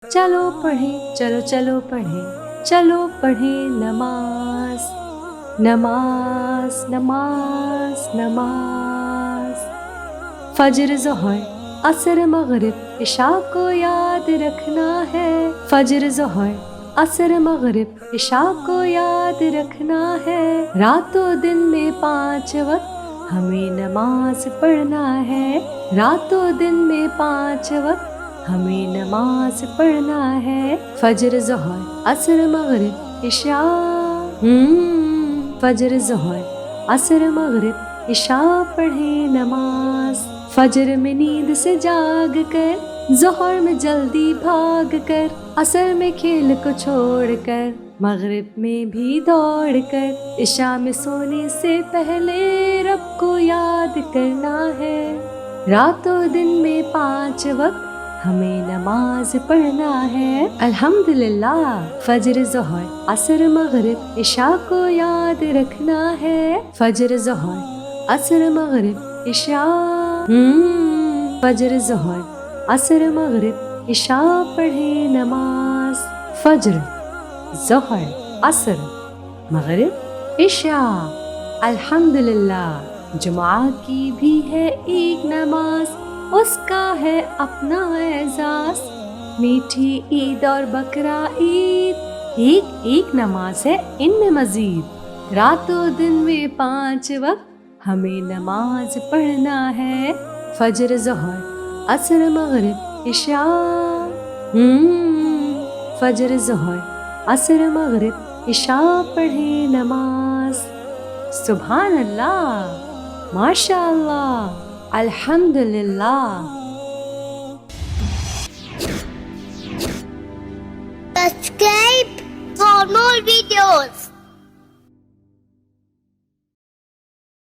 چلو پڑھیں، چلو چلو پڑھیں، چلو پڑھیں نماز، نماز نماز نماز۔ فجر ظہر عصر مغرب عشاء کو یاد رکھنا ہے، فجر ظہر عصر مغرب عشاء کو یاد رکھنا ہے، رات و دن میں 5 وقت ہمیں نماز پڑھنا ہے، رات و دن میں 5 وقت ہمیں نماز پڑھنا ہے، فجر ظہر عصر مغرب عشاء، فجر ظہر عصر مغرب عشاء پڑھیں نماز، فجر میں نیند سے جاگ کر، ظہر میں جلدی بھاگ کر، عصر میں کھیل کو چھوڑ کر، مغرب میں بھی دوڑ کر، عشاء میں سونے سے پہلے رب کو یاد کرنا ہے، رات و دن میں 5 وقت ہمیں نماز پڑھنا ہے، الحمدللہ۔ فجر ظہر عصر مغرب عشاء کو یاد رکھنا ہے، فجر ظہر عصر مغرب عشاء، فجر ظہر عصر مغرب عشاء پڑھیں نماز، فجر ظہر عصر مغرب عشاء، الحمدللہ۔ جمعہ کی بھی ہے ایک نماز، اس کا ہے اپنا اعزاز، میٹھی عید اور بکرا عید، ایک ایک نماز ہے ان میں مزید، رات و دن میں 5 وقت ہمیں نماز پڑھنا ہے، فجر ظہر عصر مغرب عشاء، فجر ظہر عصر مغرب عشاء پڑھیں نماز، سبحان اللہ، ماشاء اللہ، الحمدللہ۔ Subscribe for more videos.